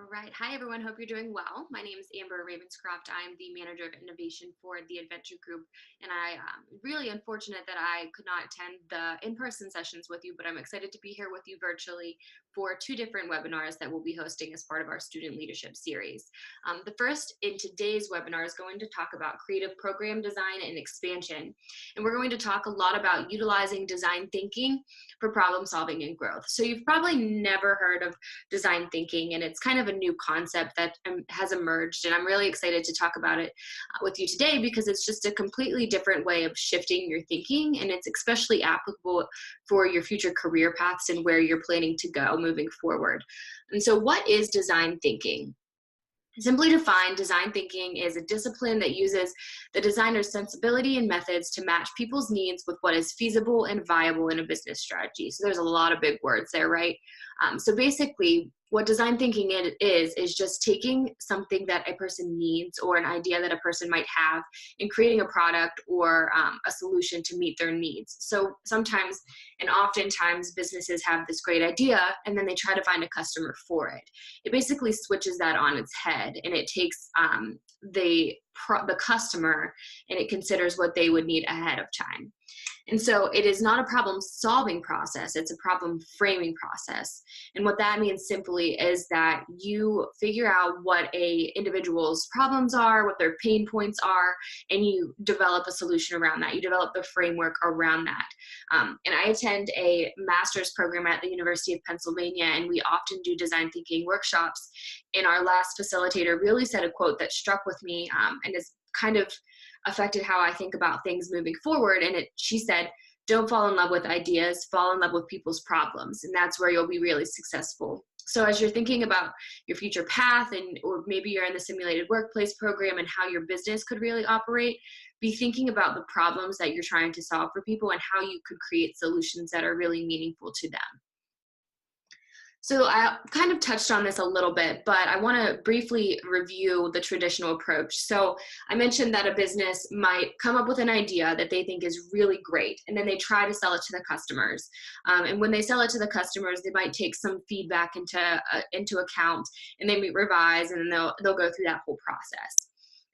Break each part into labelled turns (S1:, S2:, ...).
S1: All right. Hi, everyone. Hope you're doing well. My name is Amber Ravenscroft. I'm the manager of innovation for the Adventure Group. And I'm really unfortunate that I could not attend the in person sessions with you, but I'm excited to be here with you virtually for two different webinars that we'll be hosting as part of our student leadership series. The first in today's webinar is going to talk about creative program design and expansion. And we're going to talk a lot about utilizing design thinking for problem solving and growth. So you've probably never heard of design thinking, and it's kind of a new concept that has emerged, and I'm really excited to talk about it with you today because it's just a completely different way of shifting your thinking, and it's especially applicable for your future career paths and where you're planning to go moving forward. And so what is design thinking? Simply defined, design thinking is a discipline that uses the designer's sensibility and methods to match people's needs with what is feasible and viable in a business strategy. So there's a lot of big words there, right? So basically, what design thinking is just taking something that a person needs or an idea that a person might have and creating a product or a solution to meet their needs. So sometimes and oftentimes businesses have this great idea and then they try to find a customer for it. It basically switches that on its head, and it takes the customer and it considers what they would need ahead of time. And so it is not a problem solving process, it's a problem framing process. And what that means simply is that you figure out what a individual's problems are, what their pain points are, and you develop a solution around that. You develop the framework around that. And I attend a master's program at the University of Pennsylvania, and we often do design thinking workshops. And our last facilitator really said a quote that struck with me and is kind of affected how I think about things moving forward. And she said, don't fall in love with ideas, fall in love with people's problems. And that's where you'll be really successful. So as you're thinking about your future path or maybe you're in the simulated workplace program and how your business could really operate, be thinking about the problems that you're trying to solve for people and how you could create solutions that are really meaningful to them. So I kind of touched on this a little bit, but I want to briefly review the traditional approach. So I mentioned that a business might come up with an idea that they think is really great, and then they try to sell it to the customers. And when they sell it to the customers, they might take some feedback into account, and they revise, and then they'll go through that whole process.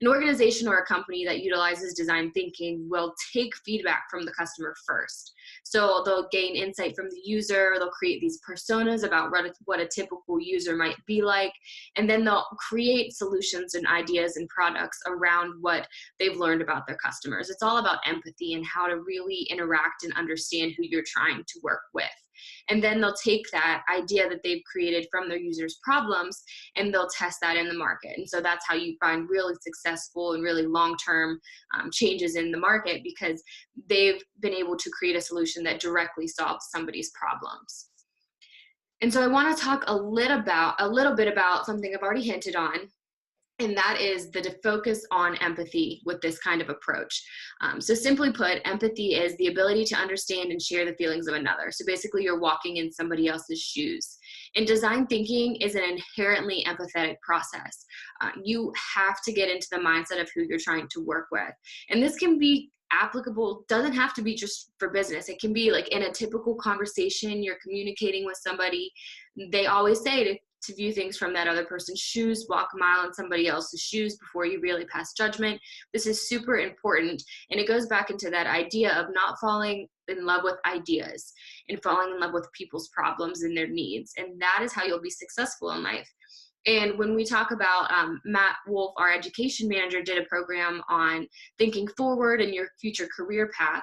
S1: An organization or a company that utilizes design thinking will take feedback from the customer first. So they'll gain insight from the user, they'll create these personas about what a typical user might be like, and then they'll create solutions and ideas and products around what they've learned about their customers. It's all about empathy and how to really interact and understand who you're trying to work with. And then they'll take that idea that they've created from their users' problems and they'll test that in the market. And so that's how you find really successful and really long-term changes in the market, because they've been able to create a solution that directly solves somebody's problems. And so I want to talk a little bit about something I've already hinted on, and that is the focus on empathy with this kind of approach. So simply put, empathy is the ability to understand and share the feelings of another. So basically you're walking in somebody else's shoes. And design thinking is an inherently empathetic process. You have to get into the mindset of who you're trying to work with. And this can be applicable, doesn't have to be just for business. It can be like in a typical conversation, you're communicating with somebody. They always say to view things from that other person's shoes, walk a mile in somebody else's shoes before you really pass judgment. This is super important. And it goes back into that idea of not falling in love with ideas and falling in love with people's problems and their needs. And that is how you'll be successful in life. And when we talk about Matt Wolf, our education manager, did a program on thinking forward in your future career path.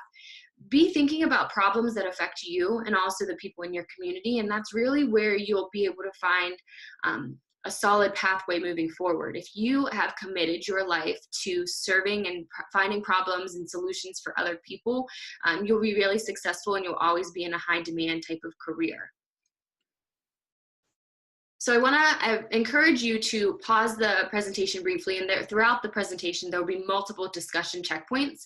S1: Be thinking about problems that affect you and also the people in your community. And that's really where you'll be able to find a solid pathway moving forward. If you have committed your life to serving and finding problems and solutions for other people, you'll be really successful and you'll always be in a high demand type of career. So I want to encourage you to pause the presentation briefly, and throughout the presentation there will be multiple discussion checkpoints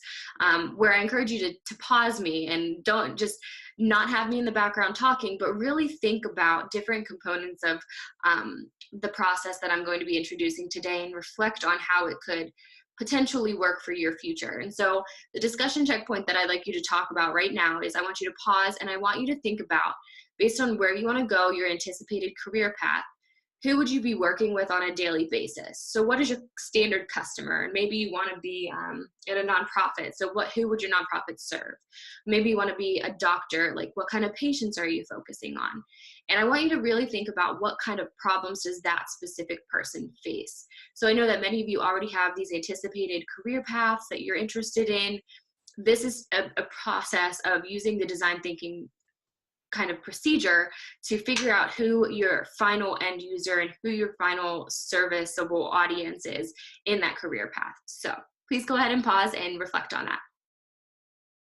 S1: where I encourage you to pause me and don't just not have me in the background talking, but really think about different components of the process that I'm going to be introducing today and reflect on how it could potentially work for your future. And so the discussion checkpoint that I'd like you to talk about right now is I want you to pause and I want you to think about, based on where you want to go, your anticipated career path, who would you be working with on a daily basis? So what is your standard customer? And maybe you want to be at a nonprofit. So who would your nonprofit serve? Maybe you want to be a doctor. Like, what kind of patients are you focusing on? And I want you to really think about what kind of problems does that specific person face. So I know that many of you already have these anticipated career paths that you're interested in. This is a process of using the design thinking kind of procedure to figure out who your final end user and who your final serviceable audience is in that career path. So please go ahead and pause and reflect on that.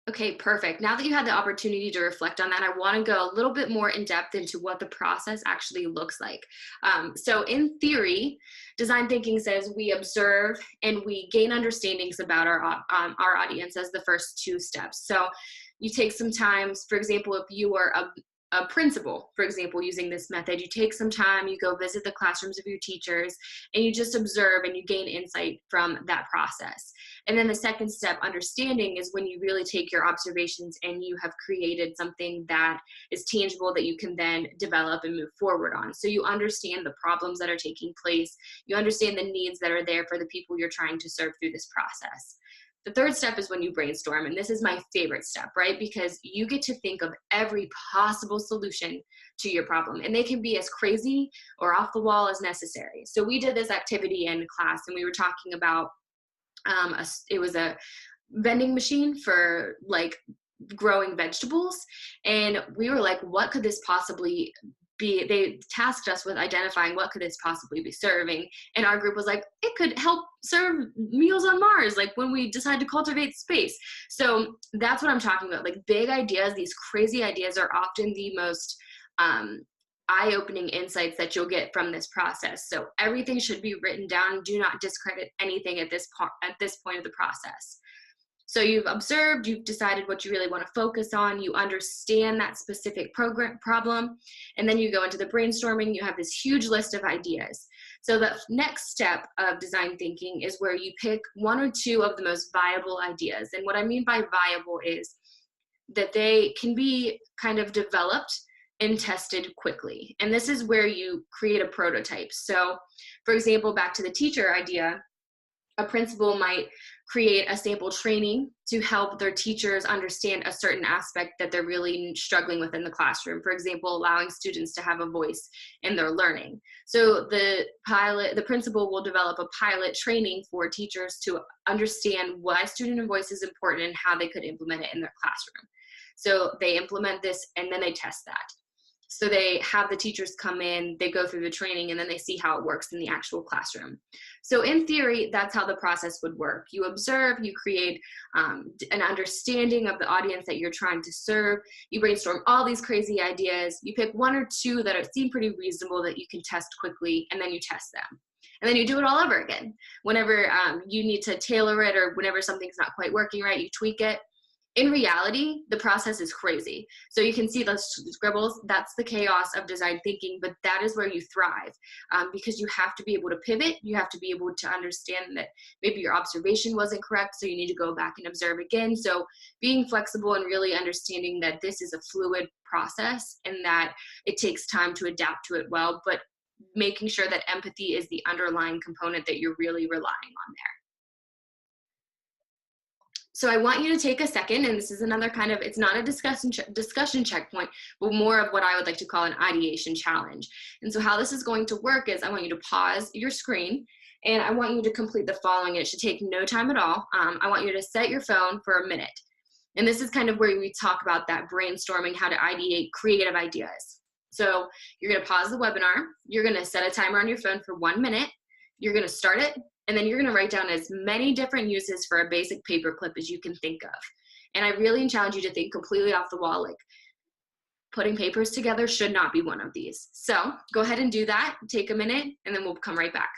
S1: Okay, perfect. Now that you had the opportunity to reflect on that, I want to go a little bit more in depth into what the process actually looks like. So in theory, design thinking says we observe and we gain understandings about our audience as the first two steps. So you take some time, for example, if you are a principal, for example, using this method, you take some time, you go visit the classrooms of your teachers, and you just observe and you gain insight from that process. And then the second step, understanding, is when you really take your observations and you have created something that is tangible that you can then develop and move forward on. So you understand the problems that are taking place, you understand the needs that are there for the people you're trying to serve through this process. The third step is when you brainstorm, and this is my favorite step, right? Because you get to think of every possible solution to your problem, and they can be as crazy or off the wall as necessary. So we did this activity in class, and we were talking about, it was a vending machine for like growing vegetables, and we were like, what could this possibly be? They tasked us with identifying what could this possibly be serving, and our group was like, it could help serve meals on Mars, like when we decide to cultivate space. So that's what I'm talking about. Like, big ideas, these crazy ideas are often the most eye-opening insights that you'll get from this process. So everything should be written down. Do not discredit anything at this point of the process. So you've observed, you've decided what you really want to focus on, you understand that specific problem, and then you go into the brainstorming. You have this huge list of ideas. So the next step of design thinking is where you pick one or two of the most viable ideas. And what I mean by viable is that they can be kind of developed and tested quickly. And this is where you create a prototype. So for example, back to the teacher idea, a principal might create a sample training to help their teachers understand a certain aspect that they're really struggling with in the classroom. For example, allowing students to have a voice in their learning. So the principal will develop a pilot training for teachers to understand why student voice is important and how they could implement it in their classroom. So they implement this and then they test that. So they have the teachers come in, they go through the training, and then they see how it works in the actual classroom. So in theory, that's how the process would work. You observe, you create an understanding of the audience that you're trying to serve, you brainstorm all these crazy ideas, you pick one or two that seem pretty reasonable that you can test quickly, and then you test them. And then you do it all over again. Whenever you need to tailor it, or whenever something's not quite working right, you tweak it. In reality, the process is crazy. So you can see those scribbles, that's the chaos of design thinking, but that is where you thrive, because you have to be able to pivot. You have to be able to understand that maybe your observation wasn't correct, so you need to go back and observe again. So being flexible and really understanding that this is a fluid process and that it takes time to adapt to it well, but making sure that empathy is the underlying component that you're really relying on there. So I want you to take a second, and this is another kind of, it's not a discussion checkpoint, but more of what I would like to call an ideation challenge. And so how this is going to work is I want you to pause your screen, and I want you to complete the following. It should take no time at all. I want you to set your phone for a minute. And this is kind of where we talk about that brainstorming, how to ideate creative ideas. So you're going to pause the webinar. You're going to set a timer on your phone for 1 minute. You're going to start it. And then you're going to write down as many different uses for a basic paperclip as you can think of. And I really challenge you to think completely off the wall, like putting papers together should not be one of these. So go ahead and do that. Take a minute, and then we'll come right back.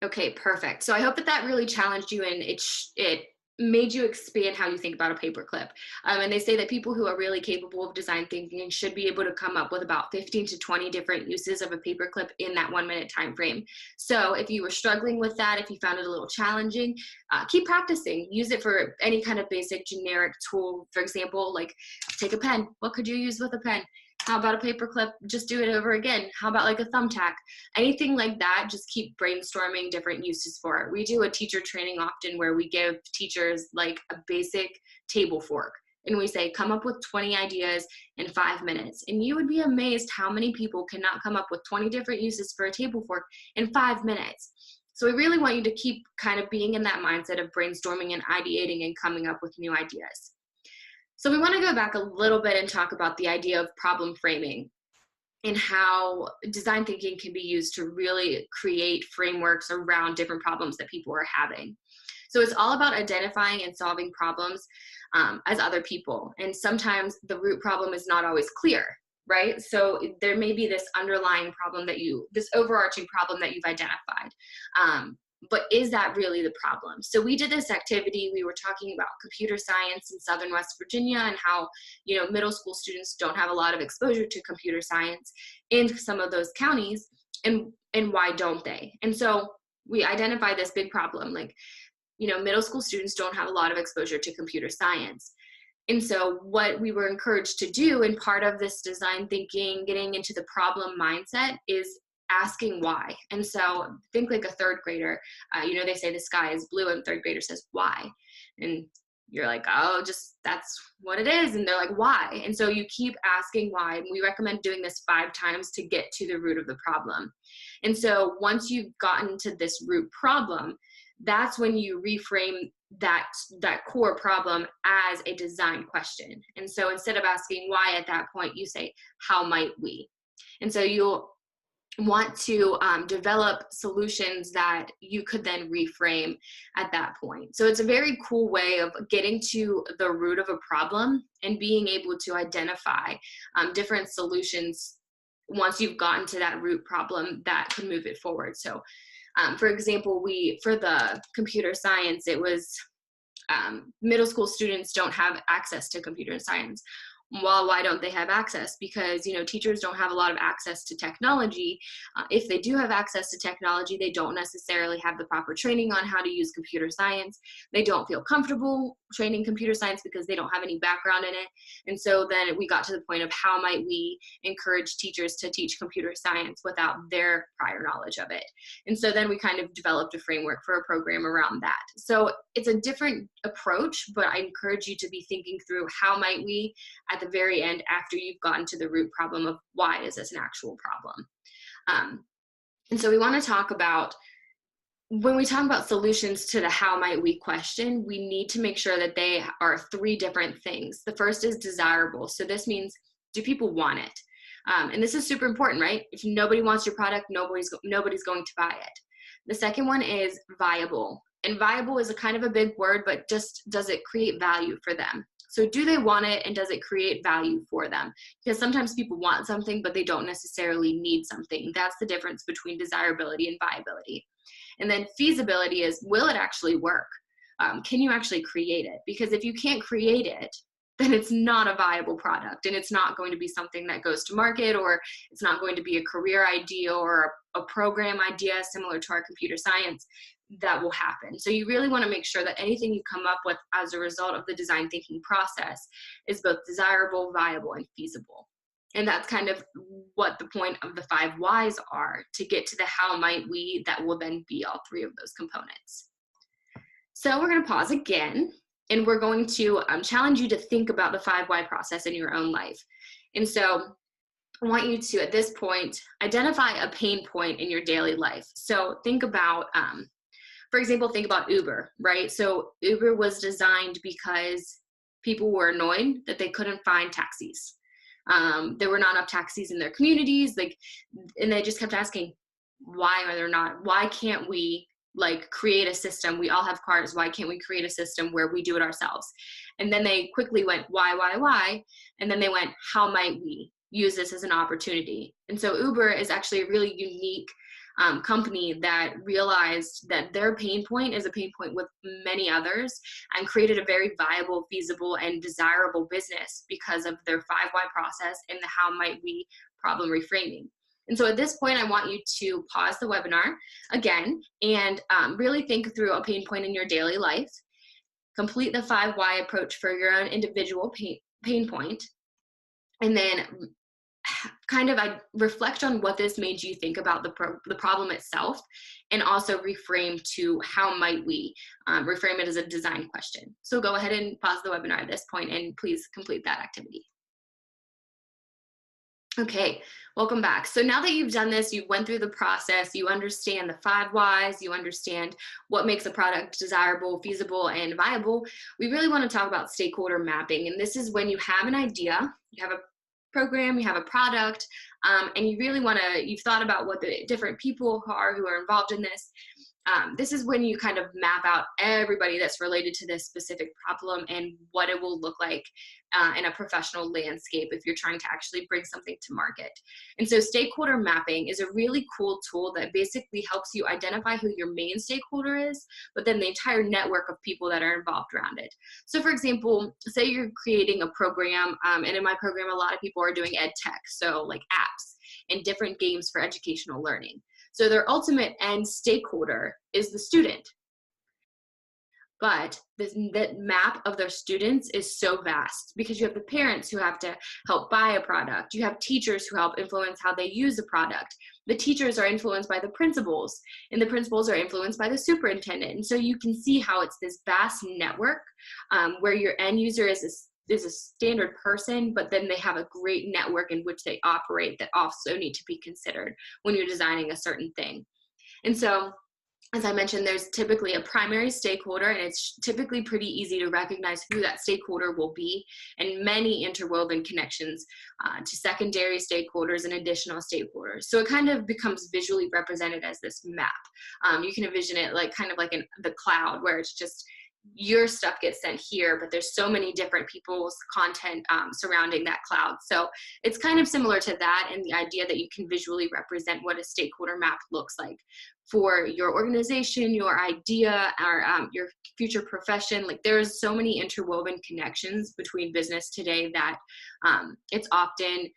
S1: Okay, perfect. So I hope that that really challenged you, and it made you expand how you think about a paperclip. And they say that people who are really capable of design thinking should be able to come up with about 15 to 20 different uses of a paperclip in that 1 minute time frame. So if you were struggling with that, if you found it a little challenging, keep practicing. Use it for any kind of basic generic tool. For example, like take a pen. What could you use with a pen? How about a paperclip? Just do it over again. How about like a thumbtack? Anything like that, just keep brainstorming different uses for it. We do a teacher training often where we give teachers like a basic table fork. And we say, come up with 20 ideas in 5 minutes. And you would be amazed how many people cannot come up with 20 different uses for a table fork in 5 minutes. So we really want you to keep kind of being in that mindset of brainstorming and ideating and coming up with new ideas. So we want to go back a little bit and talk about the idea of problem framing and how design thinking can be used to really create frameworks around different problems that people are having. So it's all about identifying and solving problems as other people. And sometimes the root problem is not always clear, right? So there may be this underlying problem this overarching problem that you've identified. But is that really the problem? So we did this activity. We were talking about computer science in Southern West Virginia and how, middle school students don't have a lot of exposure to computer science in some of those counties, and why don't they? And so we identified this big problem, like, middle school students don't have a lot of exposure to computer science. And so what we were encouraged to do, and part of this design thinking, getting into the problem mindset, is asking why. And so think like a third grader, they say the sky is blue, and third grader says, why? And you're like, oh, just that's what it is. And they're like, why? And so you keep asking why. And we recommend doing this 5 times to get to the root of the problem. And so once you've gotten to this root problem, that's when you reframe that core problem as a design question. And so instead of asking why at that point, you say, how might we? And so you'll want to develop solutions that you could then reframe at that point. So it's a very cool way of getting to the root of a problem and being able to identify different solutions once you've gotten to that root problem that can move it forward. So for example, for the computer science, it was middle school students don't have access to computer science. Well, why don't they have access? Because, teachers don't have a lot of access to technology. If they do have access to technology, they don't necessarily have the proper training on how to use computer science. They don't feel comfortable training computer science because they don't have any background in it. And so then we got to the point of how might we encourage teachers to teach computer science without their prior knowledge of it. And so then we kind of developed a framework for a program around that. So it's a different approach, but I encourage you to be thinking through how might we at the very end, after you've gotten to the root problem of why is this an actual problem. And so we want to talk about, when we talk about solutions to the how might we question, we need to make sure that they are 3 different things. The first is desirable. So this means, do people want it? And this is super important, right? If nobody wants your product, nobody's going to buy it. The second one is viable. And viable is a kind of a big word, but just does it create value for them? So do they want it, and does it create value for them? Because sometimes people want something, but they don't necessarily need something. That's the difference between desirability and viability. And then feasibility is, will it actually work? Can you actually create it? Because if you can't create it, then it's not a viable product, and it's not going to be something that goes to market, or it's not going to be a career idea or a program idea similar to our computer science that will happen. So you really want to make sure that anything you come up with as a result of the design thinking process is both desirable, viable, and feasible. And that's kind of what the point of the 5 whys are, to get to the how might we that will then be all 3 of those components. So we're going to pause again, and we're going to challenge you to think about the 5 why process in your own life. And so I want you to, at this point, identify a pain point in your daily life. So think about, for example, think about Uber, right? So Uber was designed because people were annoyed that they couldn't find taxis. There were not enough taxis in their communities, and they just kept asking, why are there not? Why can't we create a system? We all have cars. Why can't we create a system where we do it ourselves? And then they quickly went, why? And then they went, how might we use this as an opportunity? And so Uber is actually a really unique company that realized that their pain point is a pain point with many others, and created a very viable, feasible, and desirable business because of their 5 why process and the how might we problem reframing. And so at this point, I want you to pause the webinar again and really think through a pain point in your daily life, complete the 5 why approach for your own individual pain point, and then kind of reflect on what this made you think about the problem itself, and also reframe to how might we reframe it as a design question. So go ahead and pause the webinar at this point and please complete that activity. Okay, welcome back. So now that you've done this, you went through the process, you understand the 5 whys, you understand what makes a product desirable, feasible, and viable. We really want to talk about stakeholder mapping. And this is when you have an idea, you have a program, you have a product, and you really want to, you've thought about what the different people are who are involved in this. This is when you kind of map out everybody that's related to this specific problem and what it will look like in a professional landscape if you're trying to actually bring something to market. And so stakeholder mapping is a really cool tool that basically helps you identify who your main stakeholder is, but then the entire network of people that are involved around it. So for example, say you're creating a program, and in my program, a lot of people are doing ed tech, so like apps and different games for educational learning. So their ultimate end stakeholder is the student. But that map of their students is so vast because you have the parents who have to help buy a product. You have teachers who help influence how they use a product. The teachers are influenced by the principals, and the principals are influenced by the superintendent. And so you can see how it's this vast network where your end user is a standard person, but then they have a great network in which they operate that also need to be considered when you're designing a certain thing. And so, as I mentioned, there's typically a primary stakeholder, and it's typically pretty easy to recognize who that stakeholder will be, and many interwoven connections to secondary stakeholders and additional stakeholders. So it kind of becomes visually represented as this map. You can envision it like kind of like the cloud, where it's just your stuff gets sent here, but there's so many different people's content surrounding that cloud. So it's kind of similar to that, and the idea that you can visually represent what a stakeholder map looks like for your organization, your idea, or your future profession. Like there's so many interwoven connections between business today that it's often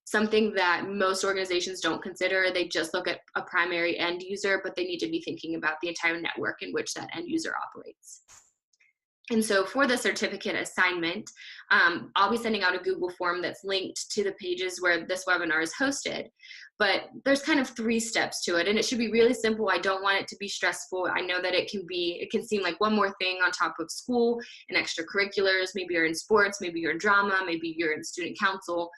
S1: something that most organizations don't consider. They just look at a primary end user, but they need to be thinking about the entire network in which that end user operates. And so for the certificate assignment, I'll be sending out a Google form that's linked to the pages where this webinar is hosted. But there's kind of 3 steps to it, and it should be really simple. I don't want it to be stressful. I know that it can seem like one more thing on top of school and extracurriculars. Maybe you're in sports, maybe you're in drama, maybe you're in student council.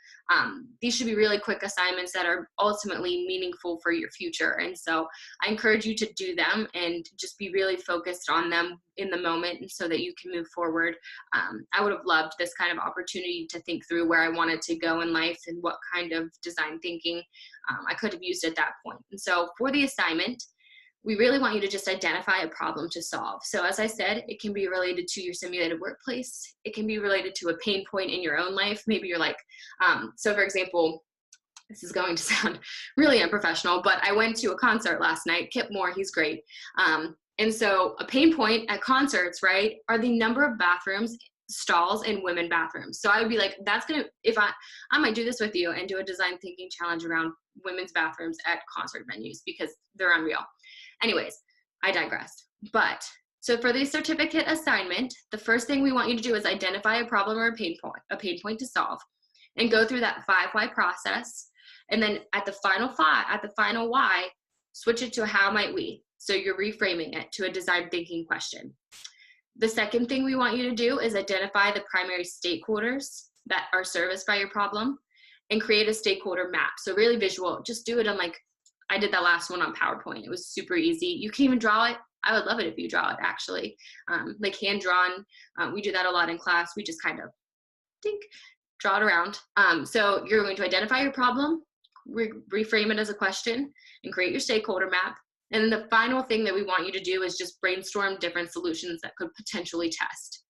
S1: These should be really quick assignments that are ultimately meaningful for your future. And so I encourage you to do them and just be really focused on them in the moment, and so that you can move forward. I would have loved this kind of opportunity to think through where I wanted to go in life and what kind of design thinking I could have used at that point. And so for the assignment, we really want you to just identify a problem to solve. So as I said, it can be related to your simulated workplace. It can be related to a pain point in your own life. Maybe you're like, so for example, this is going to sound really unprofessional, but I went to a concert last night. Kip Moore, he's great. And so a pain point at concerts, right, are the number of bathrooms, stalls in women bathrooms. So I would be like, that's gonna, if I might do this with you and do a design thinking challenge around women's bathrooms at concert venues because they're unreal. Anyways, I digress. But so for the certificate assignment, the first thing we want you to do is identify a problem or a pain point to solve, and go through that 5 why process. And then at the final why, switch it to a how might we. So you're reframing it to a design thinking question. The second thing we want you to do is identify the primary stakeholders that are serviced by your problem and create a stakeholder map. So really visual, just do it on like, I did that last one on PowerPoint. It was super easy. You can even draw it. I would love it if you draw it actually, like hand drawn. We do that a lot in class. We just kind of draw it around. So you're going to identify your problem, reframe it as a question, and create your stakeholder map. And then the final thing that we want you to do is just brainstorm different solutions that could potentially test.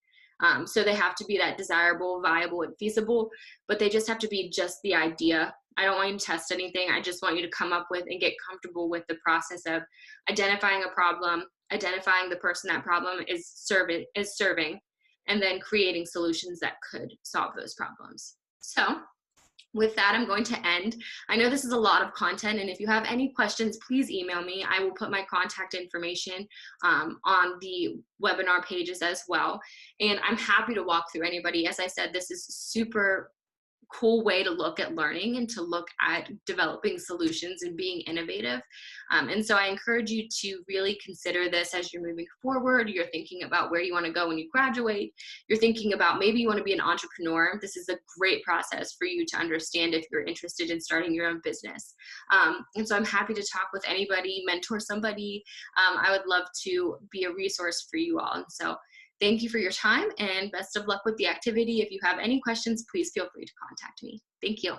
S1: So they have to be that desirable, viable, and feasible, but they just have to be just the idea. I don't want you to test anything. I just want you to come up with and get comfortable with the process of identifying a problem, identifying the person that problem is serving, and then creating solutions that could solve those problems. So with that, I'm going to end. I know this is a lot of content, and if you have any questions, please email me. I will put my contact information on the webinar pages as well. And I'm happy to walk through anybody. As I said, this is super cool way to look at learning and to look at developing solutions and being innovative. And so I encourage you to really consider this as you're moving forward. You're thinking about where you want to go when you graduate. You're thinking about maybe you want to be an entrepreneur. This is a great process for you to understand if you're interested in starting your own business. And so I'm happy to talk with anybody, mentor somebody. I would love to be a resource for you all. And so thank you for your time and best of luck with the activity. If you have any questions, please feel free to contact me. Thank you.